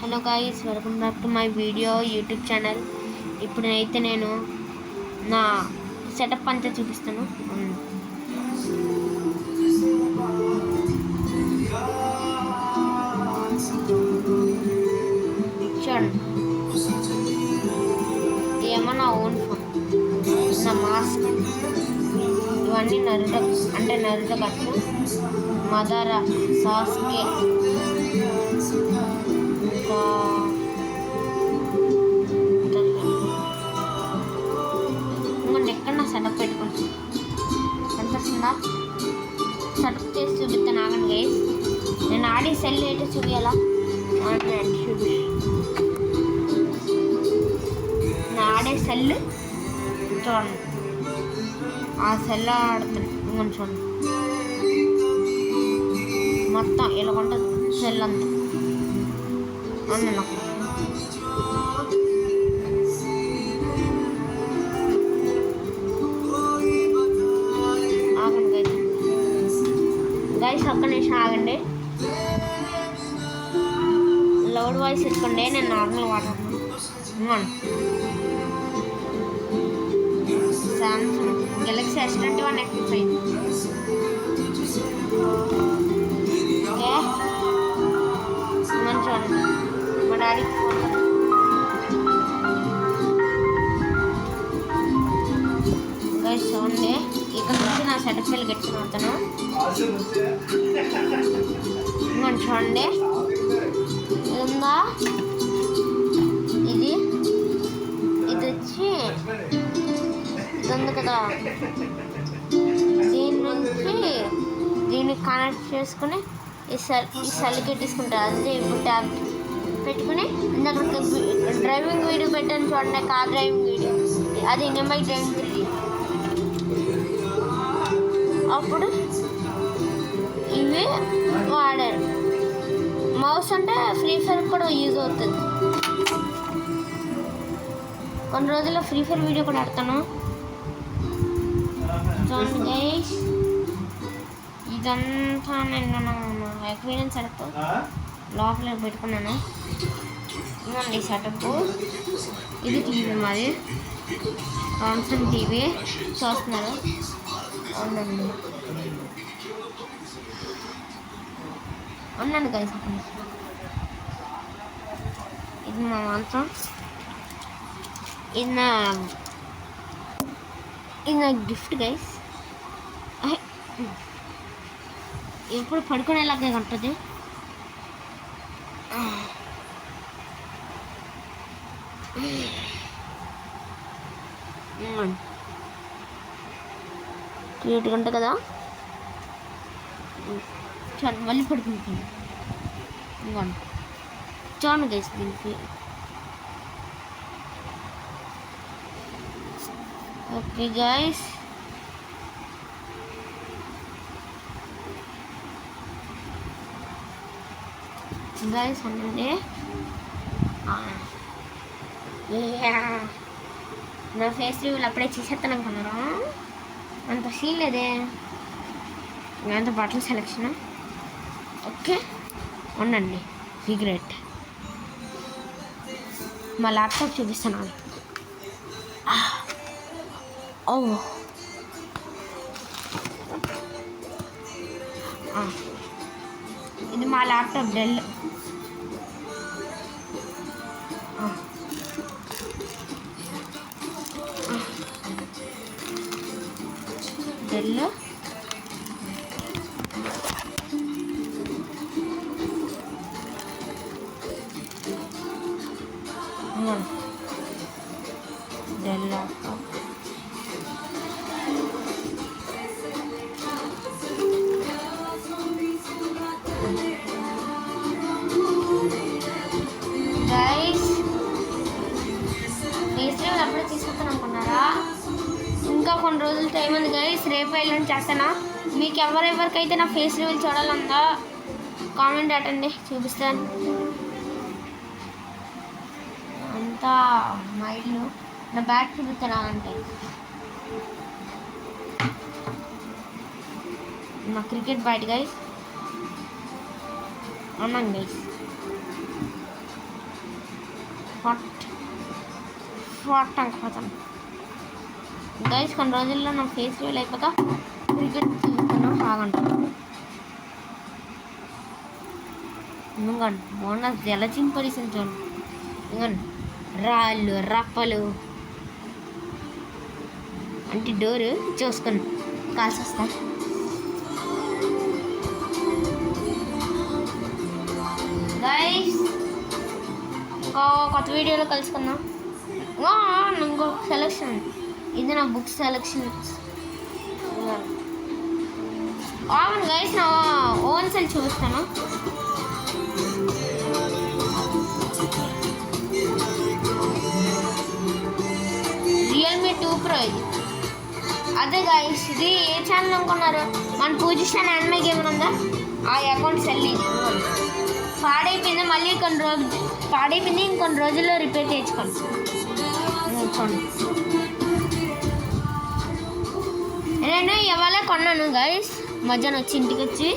Hello guys, welcome back to my video YouTube channel. ఇప్పుడైతే నేను నా సెటప్ అంతా చూపిస్తాను. చూడండి, ఏమో నా ఓన్ ఫోన్, నా మాస్క్, ఇవన్నీ నరుట కట్టు, మదర, సాస్కే, ఇంకా ఇంకొంచెం ఎక్కడ నా సెటప్ పెట్టుకుంటాను కనిపిస్తుందా? సెటప్ చేసి చూపిస్తాను, ఆగండి గైస్. నేను ఆడి సెల్ ఏంటో చూపించాలా? నా ఆడే సెల్ చూడండి, ఆ సెల్ ఆడుతుంది. ఇంకొంచెం చూడండి, మొత్తం ఇలా ఉంటుంది సెల్ అంతా. అవును, నాకు ఆగండి గైస్, ఒక్క నిమిషం ఆగండి. లౌడ్ వాయిస్ పెట్టుకోండి, నేను నార్మల్ మాట్లాడుతున్నాను. Samsung Galaxy S21 X5. Okay, చూడండి, మా డాడీకి ఫోన్ గైస్. చూడండి, ఇక్కడ నుంచి నా సర్టిఫికేట్ గెట్టుకుని అవుతాను. చూడండి, ఇది ఉందా, ఇది వచ్చి ఇది ఉంది కదా, దీని నుంచి దీన్ని కనెక్ట్ చేసుకుని ఈ సెల్కి తీసుకుంటారు. అదే ఇప్పుడు ట్యాబ్ పెట్టుకుని ఇందాక డ్రైవింగ్ వీడియో పెట్టాను చూడండి, కార్ డ్రైవింగ్ వీడియో, అది నెంబర్ డ్రైవింగ్ వీడియో. అప్పుడు ఇవి వాడారు. మౌస్ అంటే ఫ్రీ ఫైర్ కూడా యూజ్ అవుతుంది. కొన్ని రోజుల్లో ఫ్రీ ఫైర్ వీడియో కూడా ఆడతాను. చూడండి గైస్, ఇదంతా నేను ఎక్స్పీరియన్స్ అడుగుతూ లోపల పెట్టుకున్నాను. ఇవ్వండి సెటప్. ఇది టీవీ, మాది సామ్సంగ్ టీవీ చూస్తున్నారు. అవునండి, అవునండి గైస్. ఇది మా మాంసం, ఇది నా గిఫ్ట్ గైస్. ఎప్పుడు పడుకునేలాగే ఉంటుంది. క్యూట్గా ఉంటుంది కదా. చూడండి, మళ్ళీ పడుకుంటుంది. ఇంకోండి చూడండి గైస్, దీనికి ఓకే గైస్. గైస్ అనండి, నా ఫేస్ రివ్యూలు అప్పుడే చేసేస్తాను అనుకున్నారా? అంత సీన్ లేదే, అంత బట్టల సెలెక్షన్. ఓకే, ఉండండి, సిగరెట్ మా ల్యాప్టాప్ చూపిస్తున్నాను. ఓ, ఇది మా laptop Dell. Dell Dell laptop. Guys, face review అప్పుడే తీసుకుంటాను అనుకున్నారా? ఇంకా కొన్ని రోజులు టైం ఉంది గైస్, రేపు ఎల్లుండి చేస్తాను. మీకు ఎవరెవరికైతే నా ఫేస్ రివ్యూలు చూడాలందా కామెంట్ పెట్టండి, చూపిస్తాను. అంతా మా ఇల్లు, నా బ్యాగ్ చూపిస్తాను అంటే నా క్రికెట్ బ్యాట్ గైస్. అవునండి గైస్, ఫాట్ అనుకోతాను గైస్. కొన్ని రోజుల్లో నా ఫేస్ రివీల్ అయిపోతా క్రికెట్ చూస్తాను బాగుంటా. ఇంకోండి బోనస్ ఎలా చింపరిసింది చూడండి. ఇంకోండి రాళ్ళు రప్పలు అంటే డోరు చూసుకొని కాల్సి వస్తా. గైస్ ఇంకో కొత్త వీడియోలో కలుసుకుందాం. ఇంకో సెలెక్షన్ ఇది నా బుక్ సెలెక్షన్. అవును గైస్ నా ఓన్ సెల్ చూపిస్తాను. రియల్మీ 2 Pro ఇది. అదే గైస్ ఇది ఏ ఛానల్ అనుకున్నారు? మన పొజిషన్ యానిమే గేమర్ ఉందా ఆ అకౌంట్ సెల్ ఇది పాడైపోయింది. మళ్ళీ పాడైపోయింది. ఇంకొన్ని రోజుల్లో రిపేర్ చేయించుకోండి. చూడండి నేను ఇవాళ కొన్నాను గైస్. మధ్యాహ్నం వచ్చి ఇంటికి వచ్చి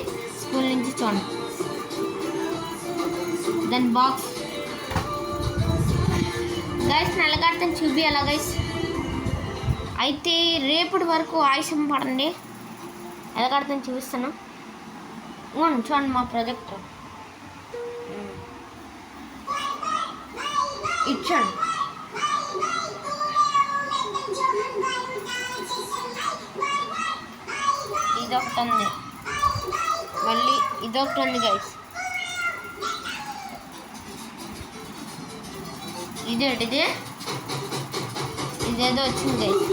స్కూల్ నుంచి చూడండి దాని బాక్స్. గైస్ నల్లగారితో చూపియాలా గైస్? అయితే రేపటి వరకు ఆయుషం పడండి. ఎలాగడతాను చూపిస్తాను. చూడండి మా ప్రాజెక్టర్ ఇచ్చాను. ఇదొకటి ఉంది, మళ్ళీ ఇదొకటి ఉంది గైస్. ఇదేంటిది? ఇదేదో వచ్చింది గైస్.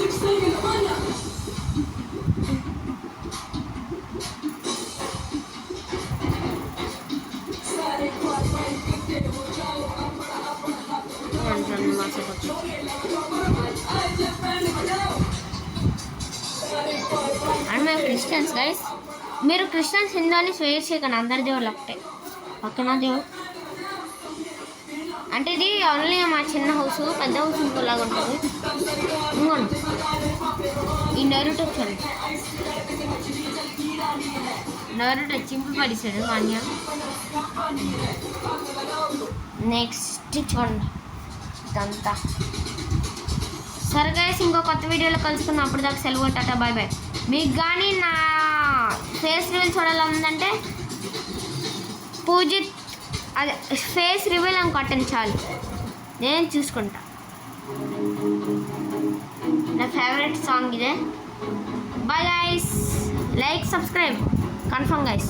అండ్ మేము క్రిస్టియన్స్ గైస్. మీరు క్రిస్టియన్స్ హిందూ అని స్వేర్ చేయకండి. అందరి దేవుళ్ళు ఒకటే. ఓకేనా దేవుడు అంటే ఇది ఓన్లీ మా చిన్న హౌస్. పెద్ద హౌస్ ఇంకోలాగా ఉంటుంది. ఇంకోండి ఈ నరుటో చూడండి. నరుటో చింపి పడిసాడు మాన్య. నెక్స్ట్ చూడండి ఇదంతా. సరే గైస్ ఇంకో కొత్త వీడియోలో కలుసుకున్నాం. అప్పుడు దాకా సెలవు. Tata bye bye. మీకు కానీ నా ఫేస్ రివీల్ చూడాలంటే పూజిత్ అదే ఫేస్ రివీల్ అని కొట్టండి చాలు, నేను చూసుకుంటా. నా ఫేవరెట్ సాంగ్ ఇదే. Bye guys. Like subscribe confirm guys.